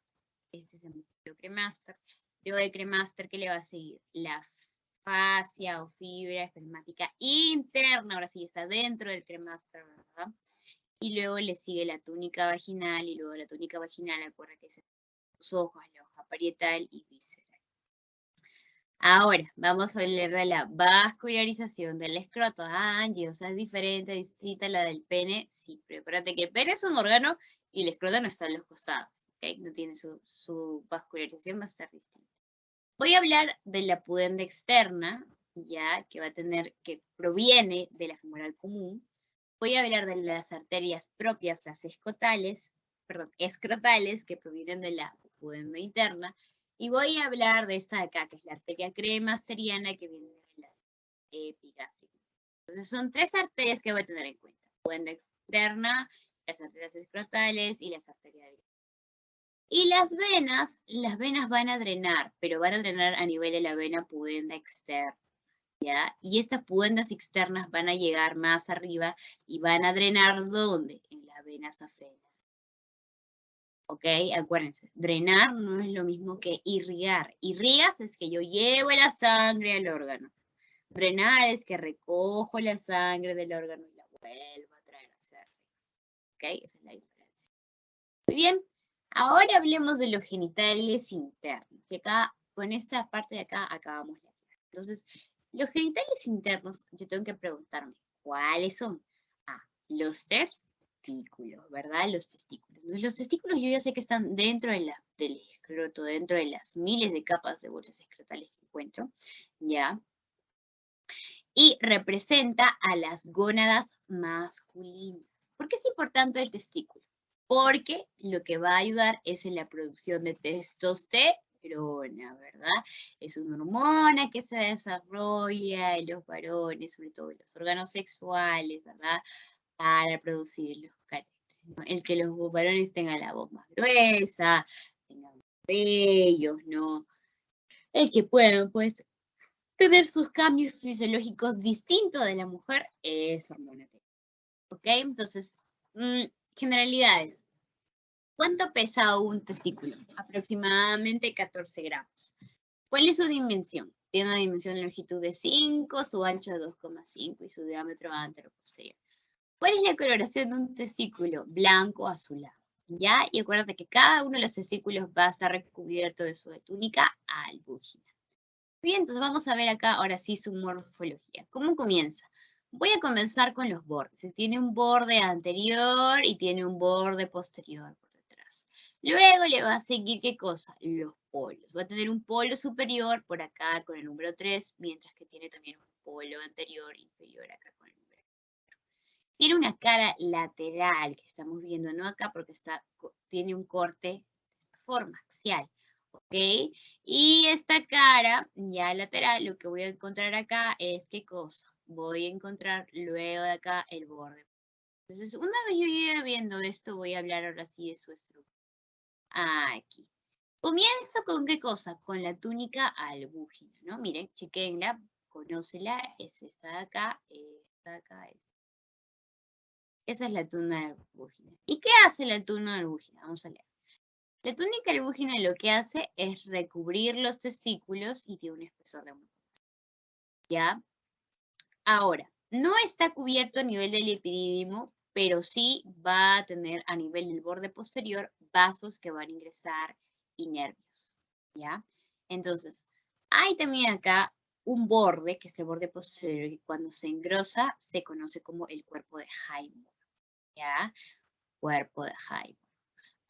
este es el músculo cremaster. Luego del cremaster, ¿qué le va a seguir? La fascia o fibra espermática interna, ahora sí está dentro del cremaster, ¿verdad? Y luego le sigue la túnica vaginal, y luego la túnica vaginal, acuerda que es dos hojas, la hoja parietal y visceral. Ahora, vamos a hablar de la vascularización del escroto. Ah, Angie, o sea, es diferente, distinta a la del pene. Sí, pero acuérdate que el pene es un órgano y el escroto no está en los costados, ¿ok? No tiene su vascularización, va a ser distinta. Voy a hablar de la pudenda externa, ya, que proviene de la femoral común. Voy a hablar de las arterias propias, las escrotales, que provienen de la pudenda interna. Y voy a hablar de esta de acá, que es la arteria cremasteriana, que viene de la epigástrica. Entonces son tres arterias que voy a tener en cuenta. Pudenda externa, las arterias escrotales y las arterias. Y las venas van a drenar, pero van a drenar a nivel de la vena pudenda externa, ¿ya? Y estas pudendas externas van a llegar más arriba y van a drenar, ¿dónde? En la vena safena. ¿Ok? Acuérdense, drenar no es lo mismo que irrigar. Irrigas es que yo llevo la sangre al órgano. Drenar es que recojo la sangre del órgano y la vuelvo a traer hacia arriba. ¿Ok? Esa es la diferencia. Muy bien. Ahora hablemos de los genitales internos. Y acá, con esta parte de acá, acabamos la clase. Entonces, los genitales internos, yo tengo que preguntarme, ¿cuáles son? Ah, los testículos, ¿verdad? Los testículos. Entonces, los testículos yo ya sé que están dentro del escroto, dentro de las miles de capas de bolsas escrotales que encuentro, ¿ya? Y representa a las gónadas masculinas. ¿Por qué es importante el testículo? Porque lo que va a ayudar es en la producción de testosterona, ¿verdad? Es una hormona que se desarrolla en los varones, sobre todo en los órganos sexuales, ¿verdad? Para producir los caracteres, ¿no? El que los varones tengan la voz más gruesa, tengan vellos, ¿no? El que puedan, pues, tener sus cambios fisiológicos distintos de la mujer es hormona T. ¿Ok? Entonces, generalidades. ¿Cuánto pesa un testículo? Aproximadamente 14 gramos. ¿Cuál es su dimensión? Tiene una dimensión de longitud de 5, su ancho de 2,5 y su diámetro anteroposterior. ¿Cuál es la coloración de un testículo? Blanco o azulado. ¿Ya? Y acuérdate que cada uno de los testículos va a estar recubierto de su túnica albúgina. Bien, entonces vamos a ver acá ahora sí su morfología. ¿Cómo comienza? Voy a comenzar con los bordes. Tiene un borde anterior y tiene un borde posterior por detrás. Luego le va a seguir, ¿qué cosa? Los polos. Va a tener un polo superior por acá con el número 3, mientras que tiene también un polo anterior inferior acá con el número 4. Tiene una cara lateral que estamos viendo, no acá porque tiene un corte de esta forma, axial. ¿Ok? Y esta cara ya lateral, lo que voy a encontrar acá es ¿qué cosa? Voy a encontrar luego de acá el borde. Entonces, una vez yo llegue viendo esto, voy a hablar ahora sí de su estructura. Aquí. Comienzo con ¿qué cosa? Con la túnica albúgina, ¿no? Miren, chequenla, conócela, es esta de acá, esta de acá, esta. Esa es la túnica albúgina. ¿Y qué hace la túnica albúgina? Vamos a leer. La túnica albúgina lo que hace es recubrir los testículos y tiene un espesor de 1. ¿Ya? Ahora, no está cubierto a nivel del epidídimo, pero sí va a tener a nivel del borde posterior vasos que van a ingresar y nervios. ¿Ya? Entonces, hay también acá un borde, que es el borde posterior, que cuando se engrosa se conoce como el cuerpo de Highmore. ¿Ya? Cuerpo de Highmore.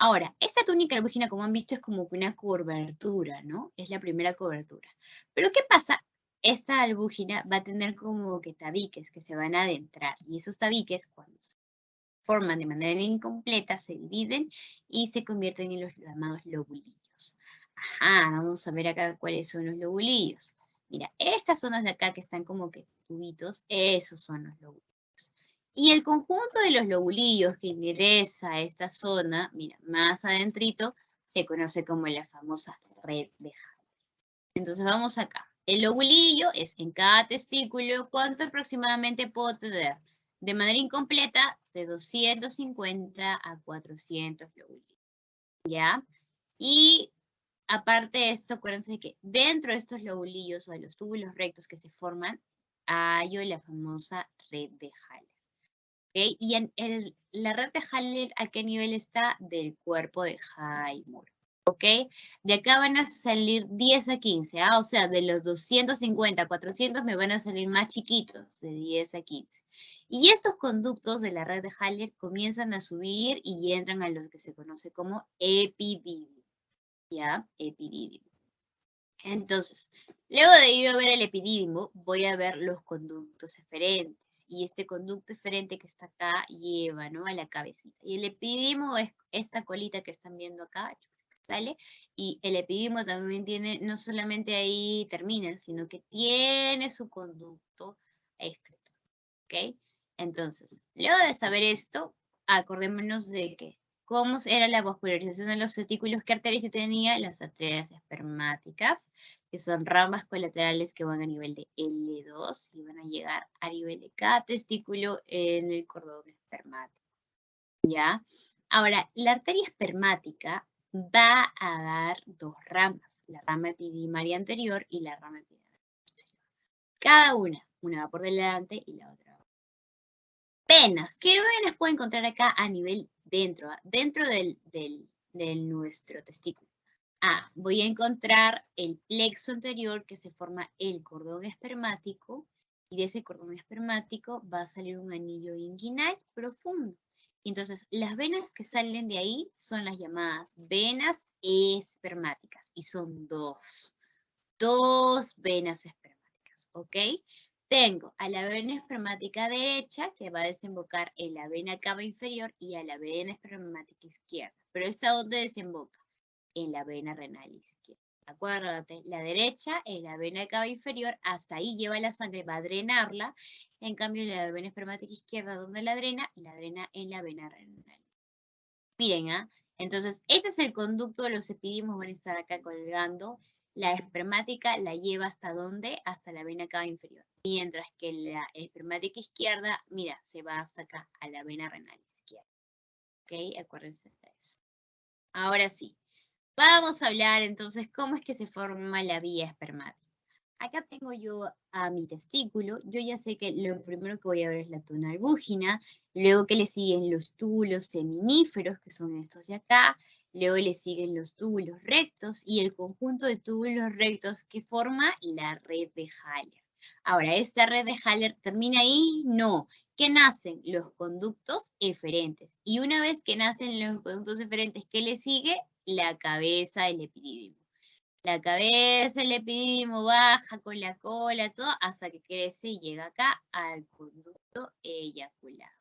Ahora, esa túnica albúgina, como han visto, es como que una cobertura, ¿no? Es la primera cobertura. Pero ¿qué pasa? Esta albúgina va a tener como que tabiques que se van a adentrar. Y esos tabiques, cuando se forman de manera incompleta, se dividen y se convierten en los llamados lobulillos. Ajá, vamos a ver acá cuáles son los lobulillos. Mira, estas zonas de acá que están como que tubitos, esos son los lobulillos. Y el conjunto de los lobulillos que ingresa a esta zona, mira, más adentrito, se conoce como la famosa red de Haller. Entonces vamos acá. El lobulillo es en cada testículo, ¿cuánto aproximadamente puedo tener? De manera incompleta, de 250 a 400 lobulillos. ¿Ya? Y aparte de esto, acuérdense que dentro de estos lobulillos o de los túbulos rectos que se forman, hay la famosa red de Haller. ¿Okay? Y la red de Haller, ¿a qué nivel está? Del cuerpo de Highmore. ¿Ok? De acá van a salir 10 a 15. O sea, de los 250 a 400 me van a salir más chiquitos, de 10 a 15. Y estos conductos de la red de Haller comienzan a subir y entran a lo que se conoce como epidídimo. ¿Ya? Epidídimo. Entonces, luego de yo ver el epidídimo, voy a ver los conductos eferentes. Y este conducto eferente que está acá lleva, ¿no?, a la cabecita. Y el epidídimo es esta colita que están viendo acá, ¿sale? Y el epidídimo también tiene, no solamente ahí termina, sino que tiene su conducto excretor. ¿Ok? Entonces, luego de saber esto, acordémonos de que cómo era la vascularización de los testículos, qué arterias yo tenía, las arterias espermáticas, que son ramas colaterales que van a nivel de L2 y van a llegar a nivel de cada testículo en el cordón espermático. ¿Ya? Ahora, la arteria espermática va a dar dos ramas, la rama epididimaria anterior y la rama epididimaria posterior. Cada una va por delante y la otra va. Venas, ¿qué venas puedo encontrar acá a nivel dentro de nuestro testículo? Voy a encontrar el plexo anterior que se forma el cordón espermático y de ese cordón espermático va a salir un anillo inguinal profundo. Entonces, las venas que salen de ahí son las llamadas venas espermáticas y son dos venas espermáticas, ¿ok? Tengo a la vena espermática derecha que va a desembocar en la vena cava inferior y a la vena espermática izquierda. Pero ¿esta dónde desemboca? En la vena renal izquierda. Acuérdate, la derecha en la vena cava inferior, hasta ahí lleva la sangre, va a drenarla. En cambio, la vena espermática izquierda, ¿dónde la drena? La drena en la vena renal. Miren, entonces ese es el conducto, los epidídimos van a estar acá colgando. La espermática la lleva ¿hasta dónde? Hasta la vena cava inferior. Mientras que la espermática izquierda, mira, se va hasta acá, a la vena renal izquierda. ¿ok? Acuérdense de eso. Ahora sí, vamos a hablar entonces cómo es que se forma la vía espermática. Acá tengo yo a mi testículo. Yo ya sé que lo primero que voy a ver es la zona albúgina, luego que le siguen los túbulos seminíferos, que son estos de acá, luego le siguen los túbulos rectos y el conjunto de túbulos rectos que forma la red de Haller. Ahora, ¿esta red de Haller termina ahí? No. ¿Qué nacen? Los conductos eferentes. Y una vez que nacen los conductos eferentes, ¿qué le sigue? La cabeza del epidídimo. La cabeza, el epidídimo baja con la cola, todo, hasta que crece y llega acá al conducto eyaculado.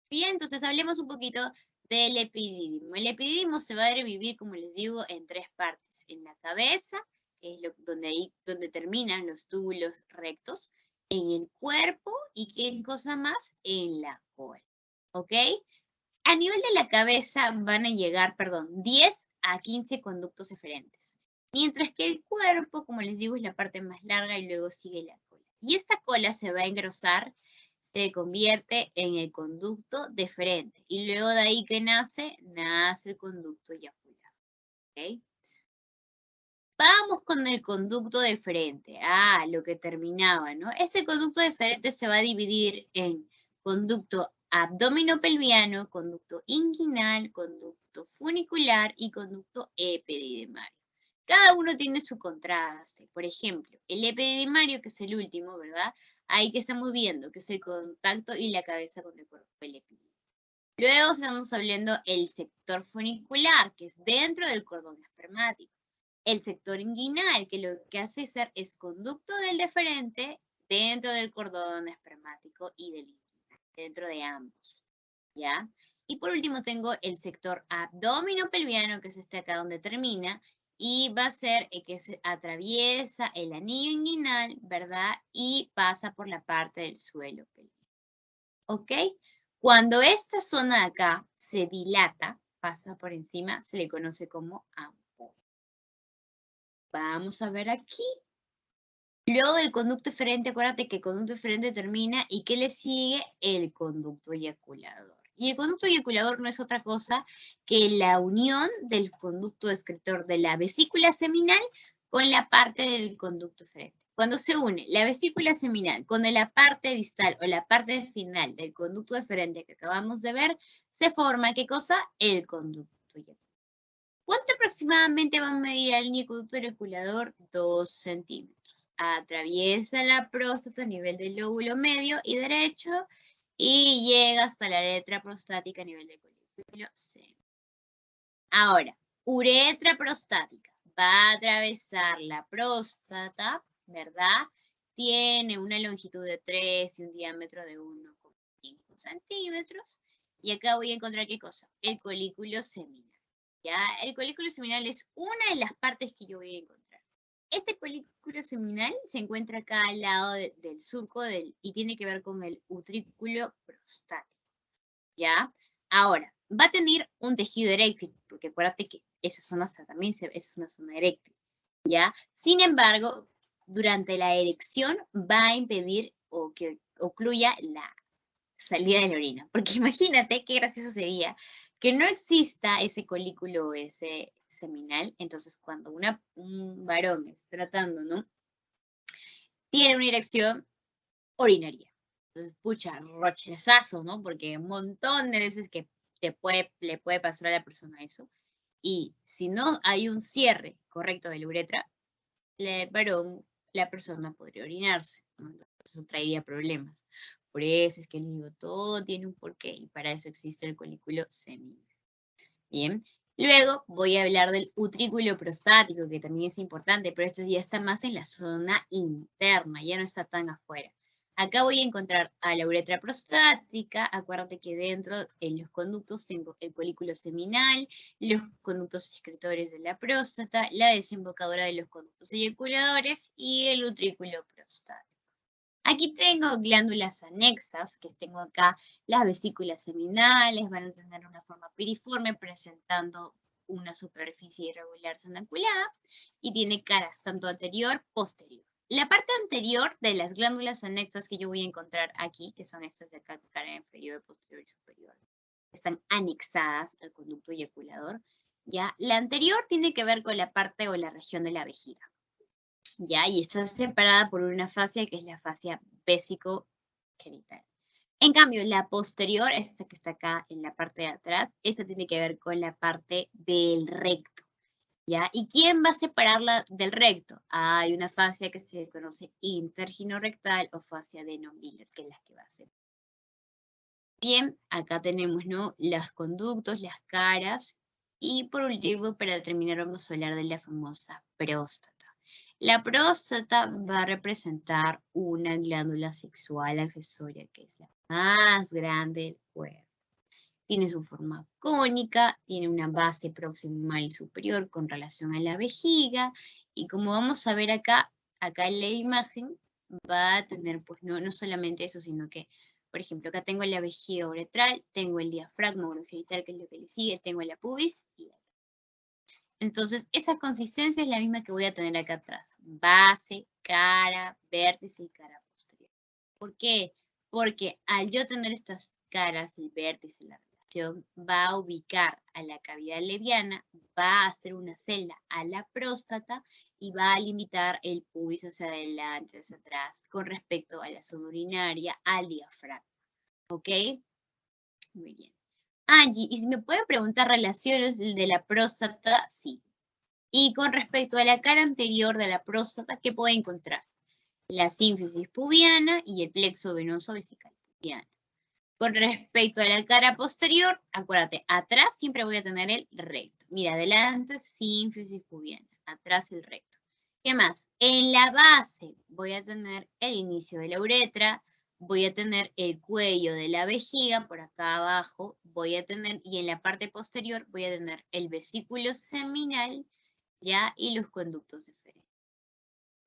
Bien, entonces hablemos un poquito del epidídimo. El epidídimo se va a dividir, como les digo, en tres partes. En la cabeza, que es donde terminan los túbulos rectos, en el cuerpo y qué cosa más, en la cola. ¿Ok? A nivel de la cabeza van a llegar, 10 a 15 conductos eferentes. Mientras que el cuerpo, como les digo, es la parte más larga y luego sigue la cola. Y esta cola se va a engrosar, se convierte en el conducto deferente. Y luego de ahí que nace el conducto eyaculado. ¿Okay? Vamos con el conducto deferente. Lo que terminaba, ¿no? Ese conducto deferente se va a dividir en conducto abdominopelviano, conducto inguinal, conducto funicular y conducto epididymario. Cada uno tiene su contraste. Por ejemplo, el epididymario, que es el último, ¿verdad? Ahí que estamos viendo, que es el contacto y la cabeza con el cuerpo del epidídimo. Luego estamos hablando el sector funicular, que es dentro del cordón espermático. El sector inguinal, que lo que hace es conducto del deferente dentro del cordón espermático y del inguinal, dentro de ambos, ¿ya? Y por último tengo el sector abdominopelviano, que es este acá donde termina, y va a ser que se atraviesa el anillo inguinal, ¿verdad? Y pasa por la parte del suelo pelviano, ¿ok? Cuando esta zona de acá se dilata, pasa por encima, se le conoce como ampolla. Vamos a ver aquí. Luego del conducto eferente, acuérdate que el conducto eferente termina y ¿qué le sigue? El conducto eyaculador. Y el conducto eyaculador no es otra cosa que la unión del conducto excretor de la vesícula seminal con la parte del conducto eferente. Cuando se une la vesícula seminal con la parte distal o la parte final del conducto eferente que acabamos de ver, se forma, ¿qué cosa? El conducto eyaculador. ¿Cuánto aproximadamente va a medir el conducto eyaculador? 2 centímetros. Atraviesa la próstata a nivel del lóbulo medio y derecho y llega hasta la uretra prostática a nivel del colículo seminal. Ahora, uretra prostática va a atravesar la próstata, ¿verdad? Tiene una longitud de 3 y un diámetro de 1,5 centímetros. Y acá voy a encontrar, ¿qué cosa? El colículo seminal. ¿Ya? El colículo seminal es una de las partes que yo voy a encontrar. Este colículo seminal se encuentra acá al lado del surco y tiene que ver con el utrículo prostático. ¿Ya? Ahora, va a tener un tejido eréctil, porque acuérdate que esa zona también es una zona eréctil, ¿ya? Sin embargo, durante la erección va a impedir o que ocluya la salida de la orina. Porque imagínate qué gracioso sería que no exista ese colículo o ese seminal. Entonces, cuando un varón está tratando, ¿no? Tiene una erección, orinaria. Entonces, pucha, rochezazo, ¿no? Porque un montón de veces que le puede pasar a la persona eso. Y si no hay un cierre correcto de la uretra, el varón, la persona podría orinarse, ¿no? Entonces, eso traería problemas. Por eso es que les digo, todo tiene un porqué y para eso existe el colículo seminal. Bien, luego voy a hablar del utrículo prostático, que también es importante, pero esto ya está más en la zona interna, ya no está tan afuera. Acá voy a encontrar a la uretra prostática. Acuérdate que dentro en los conductos tengo el colículo seminal, los conductos excretores de la próstata, la desembocadura de los conductos eyaculadores y el utrículo prostático. Aquí tengo glándulas anexas, que tengo acá las vesículas seminales, van a tener una forma piriforme presentando una superficie irregular sanaculada y tiene caras tanto anterior, posterior. La parte anterior de las glándulas anexas que yo voy a encontrar aquí, que son estas de acá, cara inferior, posterior y superior, están anexadas al conducto eyaculador, ¿ya? La anterior tiene que ver con la parte o la región de la vejiga, ¿ya? Y está separada por una fascia que es la fascia vésico-genital. En cambio, la posterior, esta que está acá en la parte de atrás, esta tiene que ver con la parte del recto, ¿ya? ¿Y quién va a separarla del recto? Hay una fascia que se conoce interginorrectal o fascia de non-Miller, que es la que va a ser. Bien, acá tenemos, ¿no?, los conductos, las caras, y por último, para terminar, vamos a hablar de la famosa próstata. La próstata va a representar una glándula sexual accesoria que es la más grande del cuerpo. Tiene su forma cónica, tiene una base proximal y superior con relación a la vejiga, y como vamos a ver acá en la imagen, va a tener pues no solamente eso, sino que, por ejemplo, acá tengo la vejiga uretral, tengo el diafragma urogenital, que es lo que le sigue, tengo la pubis y la... Entonces, esa consistencia es la misma que voy a tener acá atrás. Base, cara, vértice y cara posterior. ¿Por qué? Porque al yo tener estas caras, el vértice, la relación, va a ubicar a la cavidad leviana, va a hacer una celda a la próstata y va a limitar el pubis hacia adelante, hacia atrás, con respecto a la zona urinaria, al diafragma. ¿Ok? Muy bien. Angie, ¿y si me pueden preguntar relaciones de la próstata? Sí. Y con respecto a la cara anterior de la próstata, ¿qué puedo encontrar? La sínfisis pubiana y el plexo venoso vesical pubiano. Con respecto a la cara posterior, acuérdate, atrás siempre voy a tener el recto. Mira, adelante, sínfisis pubiana, atrás el recto. ¿Qué más? En la base voy a tener el inicio de la uretra, voy a tener el cuello de la vejiga, por acá abajo, voy a tener, y en la parte posterior voy a tener el vesículo seminal, ¿ya? Y los conductos deferentes.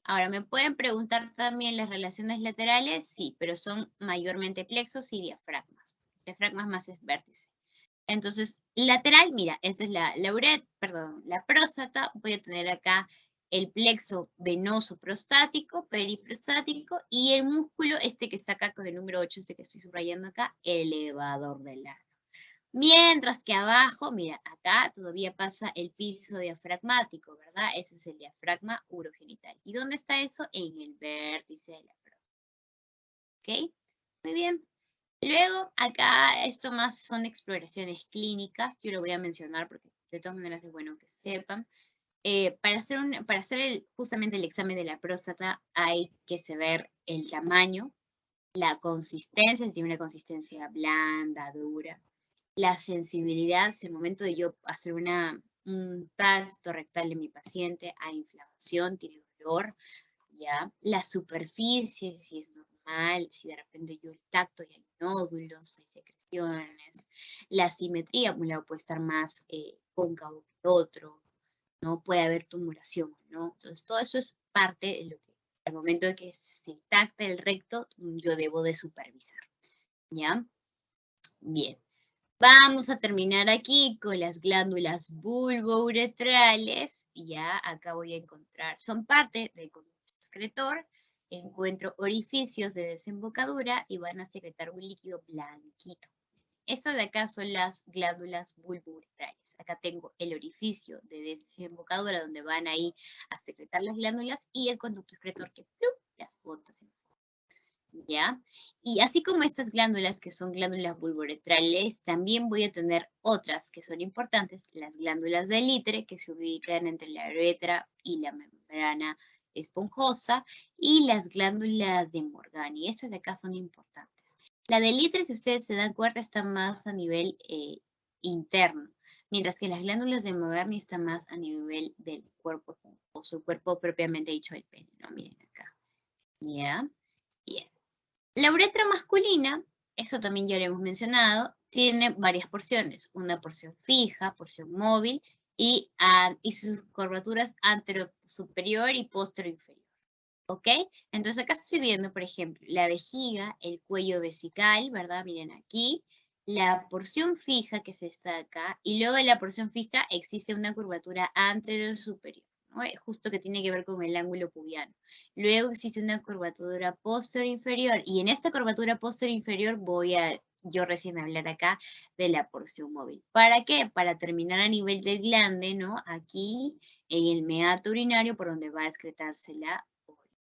Ahora, ¿me pueden preguntar también las relaciones laterales? Sí, pero son mayormente plexos y diafragmas. Diafragmas más es vértice. Entonces, lateral, mira, esa es la próstata. Voy a tener acá el plexo venoso prostático, periprostático, y el músculo, este que está acá con el número 8, este que estoy subrayando acá, elevador del ano. Mientras que abajo, mira, acá todavía pasa el piso diafragmático, ¿verdad? Ese es el diafragma urogenital. ¿Y dónde está eso? En el vértice de la próstata. ¿Ok? Muy bien. Luego, acá esto más son exploraciones clínicas. Yo lo voy a mencionar porque de todas maneras es bueno que sepan. Para hacer justamente el examen de la próstata hay que saber el tamaño, la consistencia, si tiene una consistencia blanda, dura, la sensibilidad, si al momento de yo hacer un tacto rectal de mi paciente hay inflamación, tiene dolor, ¿ya? La superficie, si es normal, si de repente yo el tacto y hay nódulos, hay secreciones, la simetría, un lado puede estar más cóncavo que otro, ¿no? Puede haber tumoración, ¿no? Entonces todo eso es parte de lo que al momento de que se tacta el recto, yo debo de supervisar, ¿ya? Bien. Vamos a terminar aquí con las glándulas bulbouretrales. Ya acá voy a encontrar, son parte del conducto excretor. Encuentro orificios de desembocadura y van a secretar un líquido blanquito. Estas de acá son las glándulas bulbouretrales. Acá tengo el orificio de desembocadura donde van ahí a secretar las glándulas y el conducto excretor que ¡plum!, las botas en forma. ¿Ya? Y así como estas glándulas que son glándulas bulbouretrales, también voy a tener otras que son importantes, las glándulas de Litre, que se ubican entre la uretra y la membrana esponjosa, y las glándulas de Morgani. Estas de acá son importantes. La de Litre, si ustedes se dan cuenta, está más a nivel interno, mientras que las glándulas de Morgani están más a nivel del cuerpo esponjoso, el cuerpo propiamente dicho del pene, ¿no? Miren acá. ¿Ya? Bien. La uretra masculina, eso también ya lo hemos mencionado, tiene varias porciones. Una porción fija, porción móvil y sus curvaturas anterosuperior y posterior-inferior. ¿Ok? Entonces acá estoy viendo, por ejemplo, la vejiga, el cuello vesical, ¿verdad? Miren aquí. La porción fija, que es esta de acá, y luego de la porción fija existe una curvatura anterosuperior, ¿no? Justo que tiene que ver con el ángulo pubiano. Luego existe una curvatura posterior inferior, y en esta curvatura posterior inferior voy a yo recién hablar acá de la porción móvil. ¿Para qué? Para terminar a nivel del glande, ¿no? Aquí en el meato urinario por donde va a excretarse la orina.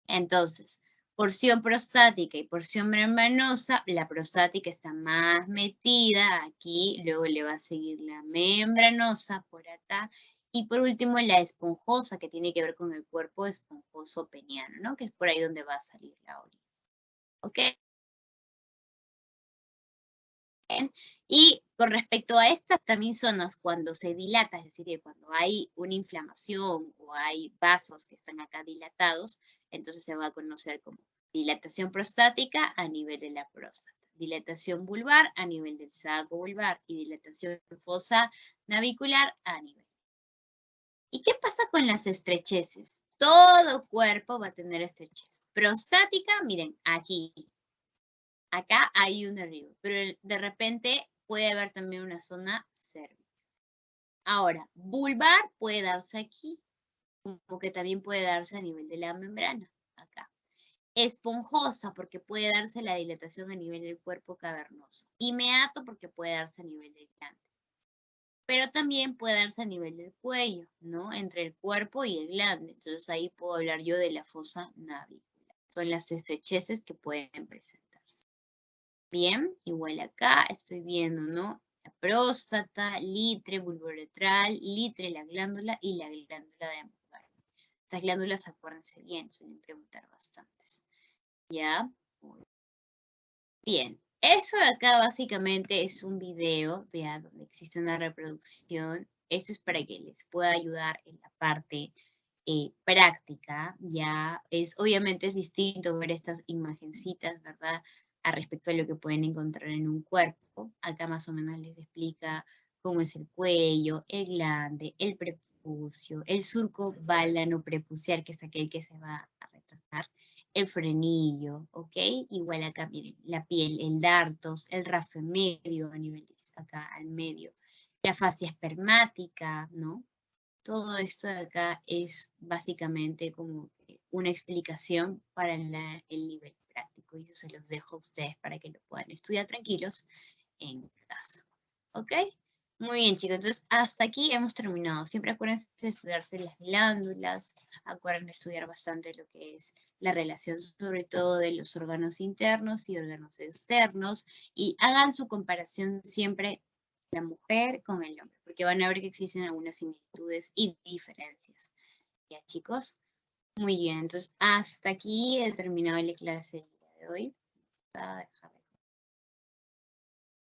Entonces, porción prostática y porción membranosa, la prostática está más metida aquí, luego le va a seguir la membranosa por acá, y por último la esponjosa, que tiene que ver con el cuerpo esponjoso peniano, ¿no? Que es por ahí donde va a salir la orina. ¿Ok? Y con respecto a estas también zonas, cuando se dilata, es decir, que cuando hay una inflamación o hay vasos que están acá dilatados, entonces se va a conocer como dilatación prostática a nivel de la próstata, dilatación vulvar a nivel del saco vulvar y dilatación fosa navicular a nivel. ¿Y qué pasa con las estrecheces? Todo cuerpo va a tener estrechez. Prostática, miren, aquí, acá hay un derribo, pero de repente puede haber también una zona cérvica. Ahora, vulvar puede darse aquí, como que también puede darse a nivel de la membrana, acá. Esponjosa, porque puede darse la dilatación a nivel del cuerpo cavernoso. Y meato, porque puede darse a nivel del glande. Pero también puede darse a nivel del cuello, ¿no? Entre el cuerpo y el glande. Entonces ahí puedo hablar yo de la fosa navicular. Son las estrecheces que pueden presentarse. Bien, igual acá estoy viendo, ¿no? La próstata, litre, vulvouretral, litre, la glándula y la glándula de Montgomery. Estas glándulas, acuérdense bien, suelen preguntar bastantes. ¿Ya? Muy bien. Eso de acá básicamente es un video, ya, donde existe una reproducción. Esto es para que les pueda ayudar en la parte práctica, ya obviamente es distinto ver estas imagencitas, ¿verdad? A respecto a lo que pueden encontrar en un cuerpo. Acá más o menos les explica cómo es el cuello, el glande, el prepucio, el surco válano prepucial, que es aquel que se va a retrasar, el frenillo, ¿ok? Igual acá, miren, la piel, el dartos, el rafe medio a nivel de acá al medio, la fascia espermática, ¿no? Todo esto de acá es básicamente como una explicación para el nivel práctico y eso se los dejo a ustedes para que lo puedan estudiar tranquilos en casa. ¿Ok? Muy bien, chicos. Entonces, hasta aquí hemos terminado. Siempre acuérdense de estudiarse las glándulas, acuérdense de estudiar bastante lo que es la relación, sobre todo de los órganos internos y órganos externos, y hagan su comparación siempre la mujer con el hombre, porque van a ver que existen algunas similitudes y diferencias. ¿Ya, chicos? Muy bien, entonces hasta aquí he terminado la clase de hoy. Voy a dejar